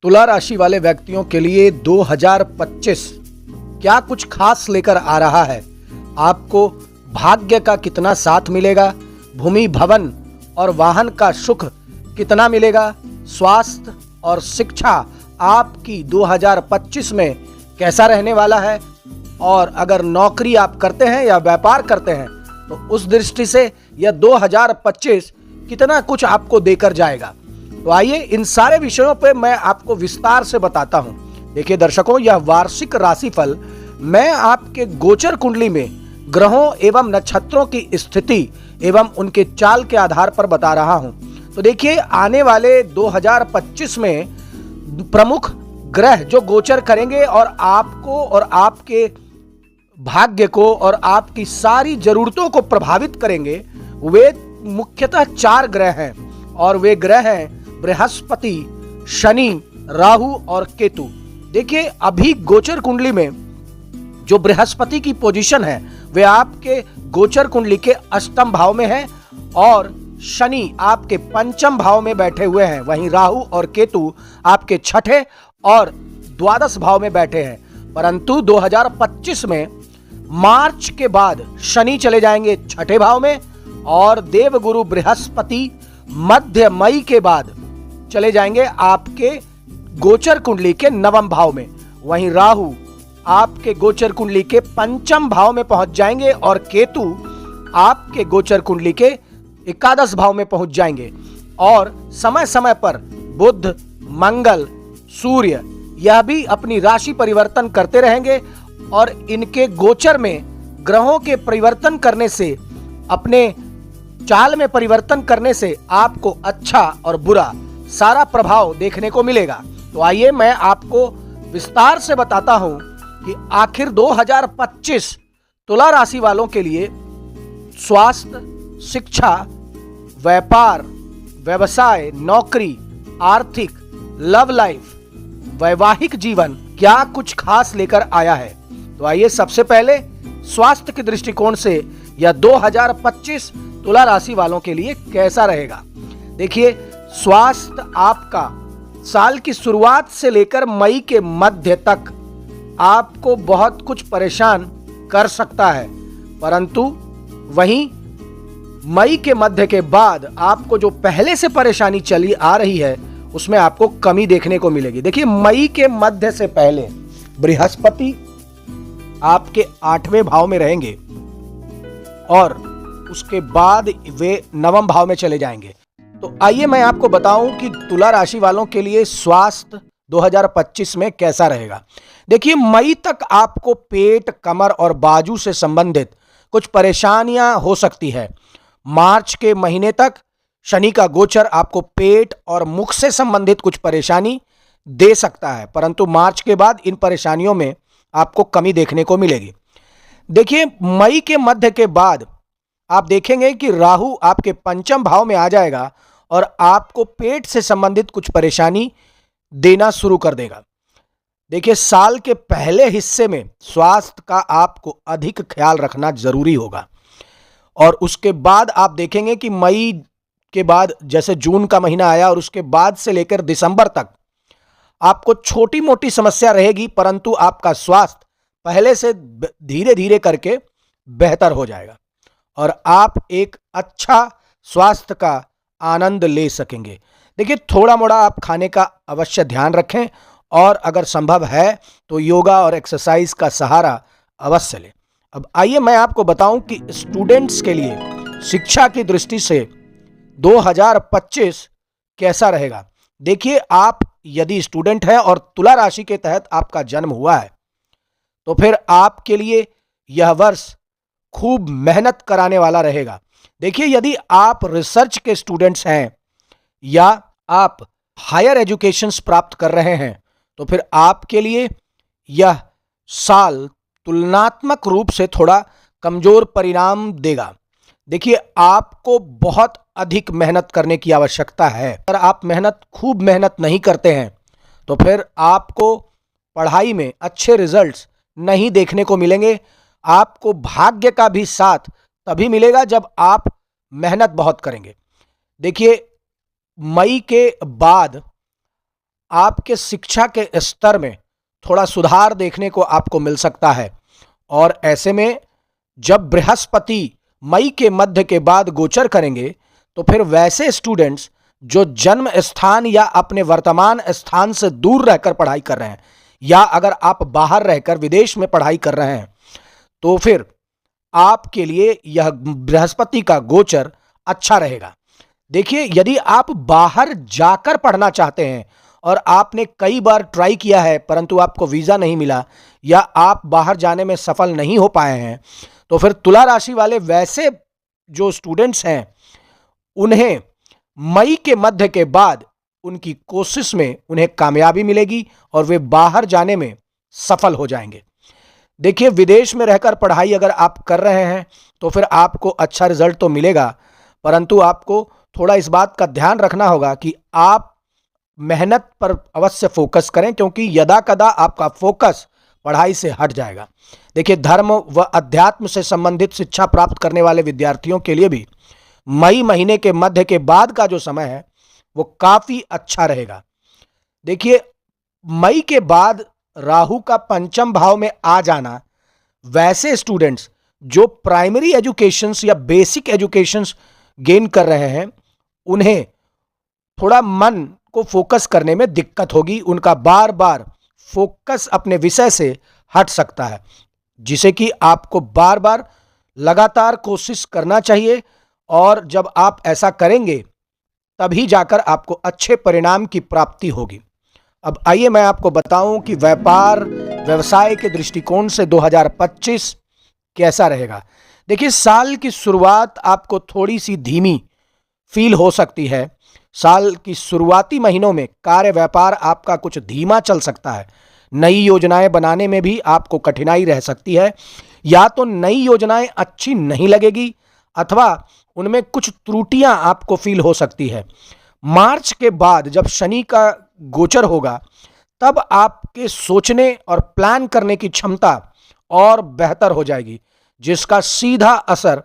तुला राशि वाले व्यक्तियों के लिए 2025 क्या कुछ खास लेकर आ रहा है। आपको भाग्य का कितना साथ मिलेगा, भूमि भवन और वाहन का सुख कितना मिलेगा, स्वास्थ्य और शिक्षा आपकी 2025 में कैसा रहने वाला है, और अगर नौकरी आप करते हैं या व्यापार करते हैं तो उस दृष्टि से यह 2025 कितना कुछ आपको देकर जाएगा। तो आइए इन सारे विषयों पे मैं आपको विस्तार से बताता हूं। देखिए दर्शकों, यह वार्षिक राशिफल मैं आपके गोचर कुंडली में ग्रहों एवं नक्षत्रों की स्थिति एवं उनके चाल के आधार पर बता रहा हूं। तो देखिए, आने वाले 2025 में प्रमुख ग्रह जो गोचर करेंगे और आपको और आपके भाग्य को और आपकी सारी जरूरतों को प्रभावित करेंगे, वे मुख्यतः 4 ग्रह हैं। और वे ग्रह हैं बृहस्पति, शनि, राहु और केतु। देखिए, अभी गोचर कुंडली में जो बृहस्पति की पोजीशन है वे आपके गोचर कुंडली के 8वें भाव में है और शनि आपके 5वें भाव में बैठे हुए हैं। वहीं राहु और केतु आपके 6ठे और 12 भाव में बैठे हैं। परंतु 2025 में मार्च के बाद शनि चले जाएंगे 6ठे भाव में और देवगुरु बृहस्पति मध्य मई के बाद चले जाएंगे आपके गोचर कुंडली के 9वें भाव में। वहीं राहु आपके गोचर कुंडली के 5वें भाव में पहुंच जाएंगे और केतु आपके गोचर कुंडली के 11 भाव में पहुंच जाएंगे। और समय समय पर बुध, मंगल, सूर्य यह भी अपनी राशि परिवर्तन करते रहेंगे और इनके गोचर में ग्रहों के परिवर्तन करने से, अपने चाल में परिवर्तन करने से आपको अच्छा और बुरा सारा प्रभाव देखने को मिलेगा। तो आइए मैं आपको विस्तार से बताता हूं कि आखिर 2025 तुला राशि वालों के लिए स्वास्थ्य, शिक्षा, व्यापार, व्यवसाय, नौकरी, आर्थिक, लव लाइफ, वैवाहिक जीवन क्या कुछ खास लेकर आया है। तो आइए सबसे पहले स्वास्थ्य के दृष्टिकोण से यह 2025 तुला राशि वालों के लिए कैसा रहेगा। देखिए, स्वास्थ्य आपका साल की शुरुआत से लेकर मई के मध्य तक आपको बहुत कुछ परेशान कर सकता है, परंतु वहीं मई के मध्य के बाद आपको जो पहले से परेशानी चली आ रही है उसमें आपको कमी देखने को मिलेगी। देखिए, मई के मध्य से पहले बृहस्पति आपके 8वें भाव में रहेंगे और उसके बाद वे 9वें भाव में चले जाएंगे। तो आइए मैं आपको बताऊं कि तुला राशि वालों के लिए स्वास्थ्य 2025 में कैसा रहेगा। देखिए, मई तक आपको पेट, कमर और बाजू से संबंधित कुछ परेशानियां हो सकती है। मार्च के महीने तक शनि का गोचर आपको पेट और मुख से संबंधित कुछ परेशानी दे सकता है, परंतु मार्च के बाद इन परेशानियों में आपको कमी देखने को मिलेगी। देखिए, मई के मध्य के बाद आप देखेंगे कि राहु आपके 5वें भाव में आ जाएगा और आपको पेट से संबंधित कुछ परेशानी देना शुरू कर देगा। देखिए, साल के पहले हिस्से में स्वास्थ्य का आपको अधिक ख्याल रखना जरूरी होगा और उसके बाद आप देखेंगे कि मई के बाद जैसे जून का महीना आया और उसके बाद से लेकर दिसंबर तक आपको छोटी मोटी समस्या रहेगी, परंतु आपका स्वास्थ्य पहले से धीरे धीरे करके बेहतर हो जाएगा और आप एक अच्छा स्वास्थ्य का आनंद ले सकेंगे। देखिए, थोड़ा मोड़ा आप खाने का अवश्य ध्यान रखें और अगर संभव है तो योगा और एक्सरसाइज का सहारा अवश्य लें। अब आइए मैं आपको बताऊं कि स्टूडेंट्स के लिए शिक्षा की दृष्टि से 2025 कैसा रहेगा। देखिए, आप यदि स्टूडेंट हैं और तुला राशि के तहत आपका जन्म हुआ है तो फिर आपके लिए यह वर्ष खूब मेहनत कराने वाला रहेगा। देखिए, यदि आप रिसर्च के स्टूडेंट्स हैं या आप हायर एजुकेशंस प्राप्त कर रहे हैं तो फिर आपके लिए यह साल तुलनात्मक रूप से थोड़ा कमजोर परिणाम देगा। देखिए, आपको बहुत अधिक मेहनत करने की आवश्यकता है। अगर आप खूब मेहनत नहीं करते हैं तो फिर आपको पढ़ाई में अच्छे रिजल्ट्स नहीं देखने को मिलेंगे। आपको भाग्य का भी साथ तभी मिलेगा जब आप मेहनत बहुत करेंगे। देखिए, मई के बाद आपके शिक्षा के स्तर में थोड़ा सुधार देखने को आपको मिल सकता है। और ऐसे में जब बृहस्पति मई के मध्य के बाद गोचर करेंगे तो फिर वैसे स्टूडेंट्स जो जन्म स्थान या अपने वर्तमान स्थान से दूर रहकर पढ़ाई कर रहे हैं, या अगर आप बाहर रहकर विदेश में पढ़ाई कर रहे हैं, तो फिर आपके लिए यह बृहस्पति का गोचर अच्छा रहेगा। देखिए, यदि आप बाहर जाकर पढ़ना चाहते हैं और आपने कई बार ट्राई किया है परंतु आपको वीज़ा नहीं मिला, या आप बाहर जाने में सफल नहीं हो पाए हैं, तो फिर तुला राशि वाले वैसे जो स्टूडेंट्स हैं उन्हें मई के मध्य के बाद उनकी कोशिश में उन्हें कामयाबी मिलेगी और वे बाहर जाने में सफल हो जाएंगे। देखिए, विदेश में रहकर पढ़ाई अगर आप कर रहे हैं तो फिर आपको अच्छा रिजल्ट तो मिलेगा, परंतु आपको थोड़ा इस बात का ध्यान रखना होगा कि आप मेहनत पर अवश्य फोकस करें, क्योंकि यदा कदा आपका फोकस पढ़ाई से हट जाएगा। देखिए, धर्म व अध्यात्म से संबंधित शिक्षा प्राप्त करने वाले विद्यार्थियों के लिए भी मई महीने के मध्य के बाद का जो समय है वो काफी अच्छा रहेगा। देखिए, मई के बाद राहु का पंचम भाव में आ जाना वैसे स्टूडेंट्स जो प्राइमरी एजुकेशंस या बेसिक एजुकेशंस गेन कर रहे हैं उन्हें थोड़ा मन को फोकस करने में दिक्कत होगी। उनका बार बार फोकस अपने विषय से हट सकता है, जिसे कि आपको बार बार लगातार कोशिश करना चाहिए, और जब आप ऐसा करेंगे तभी जाकर आपको अच्छे परिणाम की प्राप्ति होगी। अब आइए मैं आपको बताऊं कि व्यापार व्यवसाय के दृष्टिकोण से 2025 कैसा रहेगा। देखिए, साल की शुरुआत आपको थोड़ी सी धीमी फील हो सकती है। साल की शुरुआती महीनों में कार्य व्यापार आपका कुछ धीमा चल सकता है। नई योजनाएं बनाने में भी आपको कठिनाई रह सकती है, या तो नई योजनाएं अच्छी नहीं लगेगी अथवा उनमें कुछ त्रुटियां आपको फील हो सकती है। मार्च के बाद जब शनि का गोचर होगा तब आपके सोचने और प्लान करने की क्षमता और बेहतर हो जाएगी, जिसका सीधा असर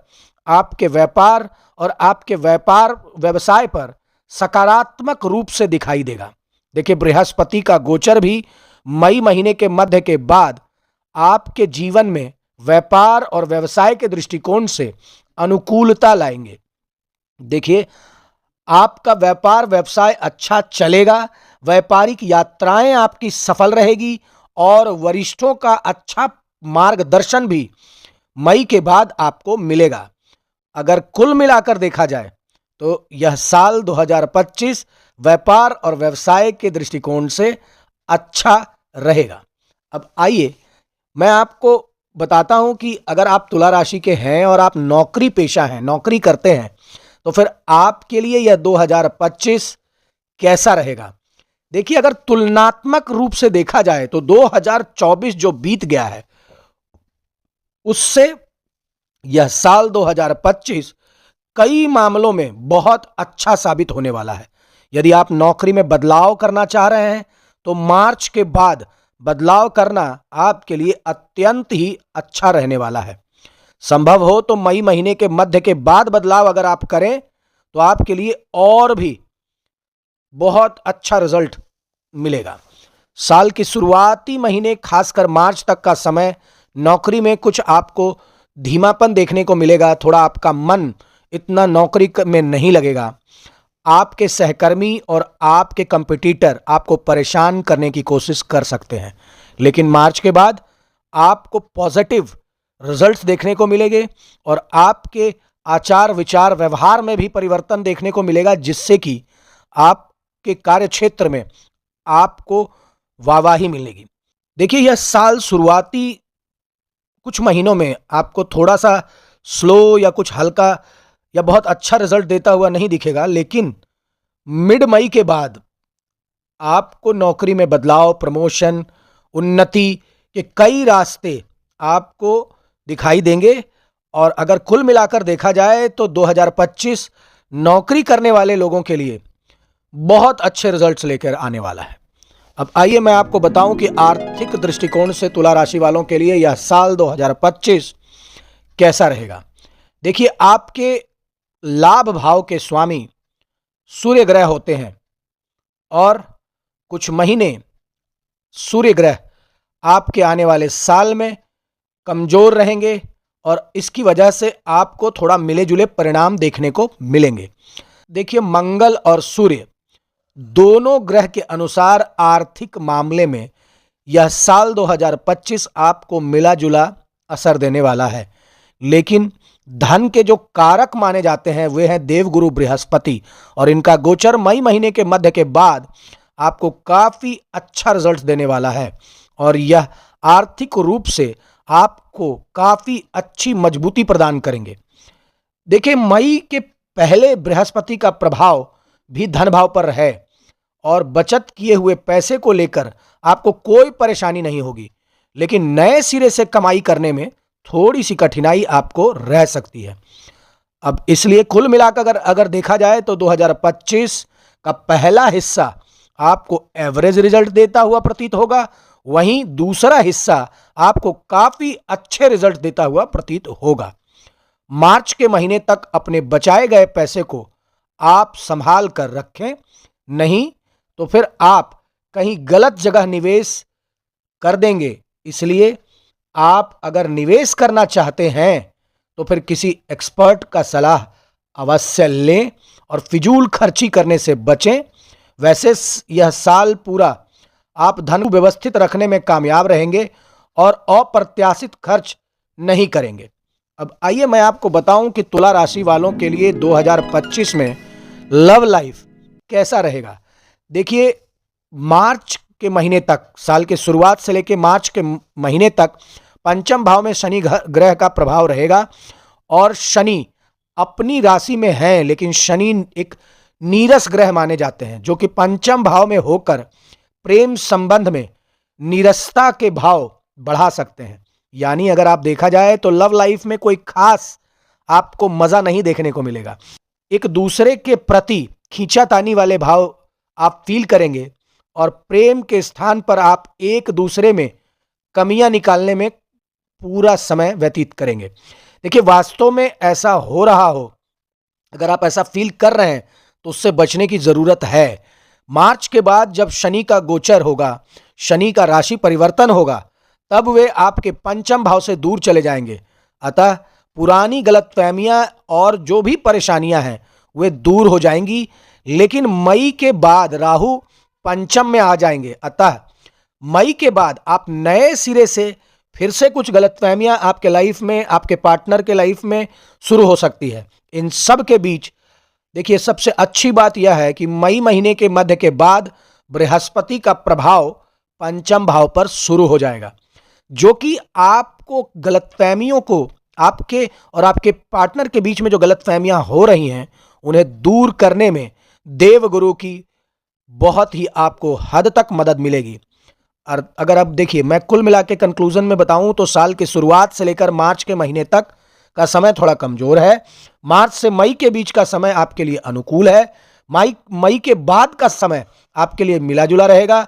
आपके व्यापार और आपके व्यापार व्यवसाय पर सकारात्मक रूप से दिखाई देगा। देखिए, बृहस्पति का गोचर भी मई महीने के मध्य के बाद आपके जीवन में व्यापार और व्यवसाय के दृष्टिकोण से अनुकूलता लाएंगे। देखिए, आपका व्यापार व्यवसाय अच्छा चलेगा, व्यापारिक यात्राएं आपकी सफल रहेगी और वरिष्ठों का अच्छा मार्गदर्शन भी मई के बाद आपको मिलेगा। अगर कुल मिलाकर देखा जाए तो यह साल 2025 व्यापार और व्यवसाय के दृष्टिकोण से अच्छा रहेगा। अब आइए मैं आपको बताता हूं कि अगर आप तुला राशि के हैं और आप नौकरी पेशा हैं, नौकरी करते हैं, तो फिर आपके लिए यह 2025 कैसा रहेगा। देखिए, अगर तुलनात्मक रूप से देखा जाए तो 2024 जो बीत गया है उससे यह साल 2025 कई मामलों में बहुत अच्छा साबित होने वाला है। यदि आप नौकरी में बदलाव करना चाह रहे हैं तो मार्च के बाद बदलाव करना आपके लिए अत्यंत ही अच्छा रहने वाला है। संभव हो तो मई महीने के मध्य के बाद बदलाव अगर आप करें तो आपके लिए और भी बहुत अच्छा रिजल्ट मिलेगा। साल की शुरुआती महीने खासकर मार्च तक का समय नौकरी में कुछ आपको धीमापन देखने को मिलेगा। थोड़ा आपका मन इतना नौकरी में नहीं लगेगा। आपके सहकर्मी और आपके कंपटीटर आपको परेशान करने की कोशिश कर सकते हैं, लेकिन मार्च के बाद आपको पॉजिटिव रिजल्ट्स देखने को मिलेंगे और आपके आचार विचार व्यवहार में भी परिवर्तन देखने को मिलेगा, जिससे कि आपके कार्य क्षेत्र में आपको वाहवाही मिलेगी। देखिए, यह साल शुरुआती कुछ महीनों में आपको थोड़ा सा स्लो या कुछ हल्का या बहुत अच्छा रिजल्ट देता हुआ नहीं दिखेगा, लेकिन मिड मई के बाद आपको नौकरी में बदलाव, प्रमोशन, उन्नति के कई रास्ते आपको दिखाई देंगे। और अगर कुल मिलाकर देखा जाए तो 2025 नौकरी करने वाले लोगों के लिए बहुत अच्छे रिजल्ट्स लेकर आने वाला है। अब आइए मैं आपको बताऊं कि आर्थिक दृष्टिकोण से तुला राशि वालों के लिए यह साल 2025 कैसा रहेगा। देखिए, आपके लाभ भाव के स्वामी सूर्य ग्रह होते हैं और कुछ महीने सूर्य ग्रह आपके आने वाले साल में कमजोर रहेंगे और इसकी वजह से आपको थोड़ा मिले जुले परिणाम देखने को मिलेंगे। देखिए, मंगल और सूर्य दोनों ग्रह के अनुसार आर्थिक मामले में यह साल 2025 आपको मिला जुला असर देने वाला है, लेकिन धन के जो कारक माने जाते हैं वे हैं देवगुरु बृहस्पति, और इनका गोचर मई महीने के मध्य के बाद आपको काफी अच्छा रिजल्ट देने वाला है और यह आर्थिक रूप से आपको काफी अच्छी मजबूती प्रदान करेंगे। देखिए, मई के पहले बृहस्पति का प्रभाव भी धन भाव पर है और बचत किए हुए पैसे को लेकर आपको कोई परेशानी नहीं होगी, लेकिन नए सिरे से कमाई करने में थोड़ी सी कठिनाई आपको रह सकती है। अब इसलिए कुल मिलाकर अगर देखा जाए तो 2025 का पहला हिस्सा आपको एवरेज रिजल्ट देता हुआ प्रतीत होगा, वहीं दूसरा हिस्सा आपको काफी अच्छे रिजल्ट देता हुआ प्रतीत होगा। मार्च के महीने तक अपने बचाए गए पैसे को आप संभाल कर रखें, नहीं तो फिर आप कहीं गलत जगह निवेश कर देंगे। इसलिए आप अगर निवेश करना चाहते हैं तो फिर किसी एक्सपर्ट का सलाह अवश्य लें और फिजूल खर्ची करने से बचें। वैसे यह साल पूरा आप धन को व्यवस्थित रखने में कामयाब रहेंगे और अप्रत्याशित खर्च नहीं करेंगे। अब आइए मैं आपको बताऊं कि तुला राशि वालों के लिए 2025 में लव लाइफ कैसा रहेगा। देखिए, मार्च के महीने तक, साल के शुरुआत से लेकर मार्च के महीने तक पंचम भाव में शनि ग्रह का प्रभाव रहेगा और शनि अपनी राशि में है, लेकिन शनि एक नीरस ग्रह माने जाते हैं जो कि पंचम भाव में होकर प्रेम संबंध में नीरसता के भाव बढ़ा सकते हैं। यानी अगर आप देखा जाए तो लव लाइफ में कोई खास आपको मजा नहीं देखने को मिलेगा। एक दूसरे के प्रति खींचातानी वाले भाव आप फील करेंगे और प्रेम के स्थान पर आप एक दूसरे में कमियां निकालने में पूरा समय व्यतीत करेंगे। देखिए, वास्तव में ऐसा हो रहा हो, अगर आप ऐसा फील कर रहे हैं तो उससे बचने की जरूरत है। मार्च के बाद जब शनि का गोचर होगा, शनि का राशि परिवर्तन होगा, तब वे आपके पंचम भाव से दूर चले जाएंगे। अतः पुरानी गलतफहमियां और जो भी परेशानियां हैं वे दूर हो जाएंगी। लेकिन मई के बाद राहु पंचम में आ जाएंगे, अतः मई के बाद आप नए सिरे से फिर से कुछ गलतफहमियां आपके लाइफ में, आपके पार्टनर के लाइफ में शुरू हो सकती है। इन सब के बीच देखिए, सबसे अच्छी बात यह है कि मई महीने के मध्य के बाद बृहस्पति का प्रभाव पंचम भाव पर शुरू हो जाएगा, जो कि आपको गलतफहमियों को, आपके और आपके पार्टनर के बीच में जो गलतफहमियां हो रही हैं उन्हें दूर करने में देवगुरु की बहुत ही आपको हद तक मदद मिलेगी। और अगर अब देखिए, मैं कुल मिला के कंक्लूजन में बताऊं तो साल की शुरुआत से लेकर मार्च के महीने तक का समय थोड़ा कमजोर है। मार्च से मई के बीच का समय आपके लिए अनुकूल है। मई के बाद का समय आपके लिए मिला जुला रहेगा।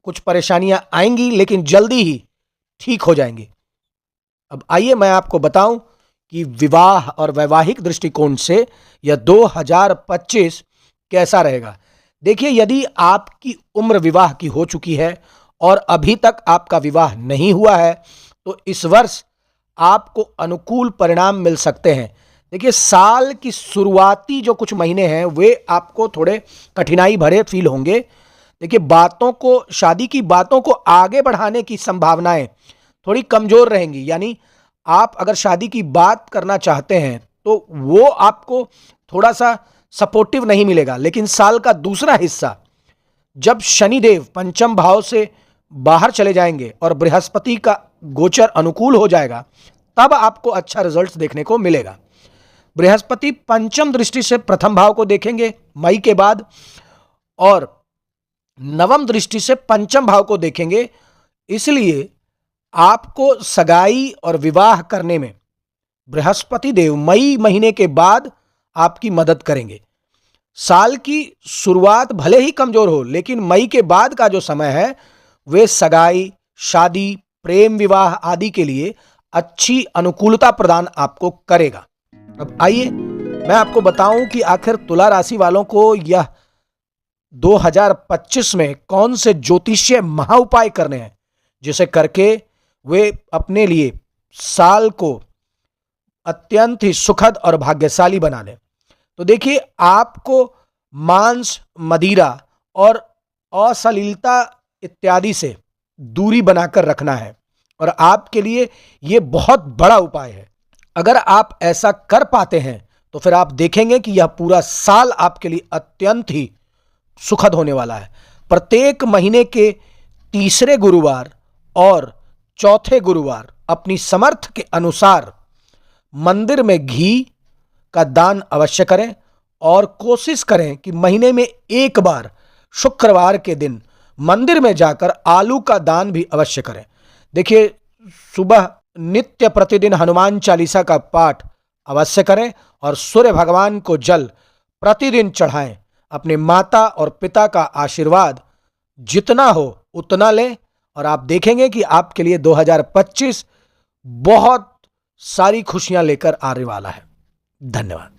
कुछ परेशानियां आएंगी लेकिन जल्दी ही ठीक हो जाएंगी। अब आइए मैं आपको बताऊं कि विवाह और वैवाहिक दृष्टिकोण से यह 2025 कैसा रहेगा। देखिए, यदि आपकी उम्र विवाह की हो चुकी है और अभी तक आपका विवाह नहीं हुआ है तो इस वर्ष आपको अनुकूल परिणाम मिल सकते हैं। देखिए, साल की शुरुआती जो कुछ महीने हैं वे आपको थोड़े कठिनाई भरे फील होंगे। देखिए, शादी की बातों को आगे बढ़ाने की संभावनाएं थोड़ी कमजोर रहेंगी। यानी आप अगर शादी की बात करना चाहते हैं तो वो आपको थोड़ा सा सपोर्टिव नहीं मिलेगा। लेकिन साल का दूसरा हिस्सा जब शनिदेव पंचम भाव से बाहर चले जाएंगे और बृहस्पति का गोचर अनुकूल हो जाएगा, तब आपको अच्छा रिजल्ट देखने को मिलेगा। बृहस्पति पंचम दृष्टि से प्रथम भाव को देखेंगे मई के बाद और नवम दृष्टि से पंचम भाव को देखेंगे। इसलिए आपको सगाई और विवाह करने में बृहस्पति देव मई महीने के बाद आपकी मदद करेंगे। साल की शुरुआत भले ही कमजोर हो, लेकिन मई के बाद का जो समय है वे सगाई, शादी, प्रेम विवाह आदि के लिए अच्छी अनुकूलता प्रदान आपको करेगा। अब आइए मैं आपको बताऊं कि आखिर तुला राशि वालों को यह 2025 में कौन से ज्योतिषीय महाउपाय करने हैं, जिसे करके वे अपने लिए साल को अत्यंत ही सुखद और भाग्यशाली बना लें। तो देखिए, आपको मांस, मदिरा और अश्लीलता इत्यादि से दूरी बनाकर रखना है और आपके लिए यह बहुत बड़ा उपाय है। अगर आप ऐसा कर पाते हैं तो फिर आप देखेंगे कि यह पूरा साल आपके लिए अत्यंत ही सुखद होने वाला है। प्रत्येक महीने के तीसरे गुरुवार और चौथे गुरुवार अपनी समर्थ के अनुसार मंदिर में घी का दान अवश्य करें और कोशिश करें कि महीने में एक बार शुक्रवार के दिन मंदिर में जाकर आलू का दान भी अवश्य करें। देखिए, सुबह नित्य प्रतिदिन हनुमान चालीसा का पाठ अवश्य करें और सूर्य भगवान को जल प्रतिदिन चढ़ाएं। अपने माता और पिता का आशीर्वाद जितना हो उतना लें और आप देखेंगे कि आपके लिए 2025 बहुत सारी खुशियां लेकर आने वाला है। धन्यवाद।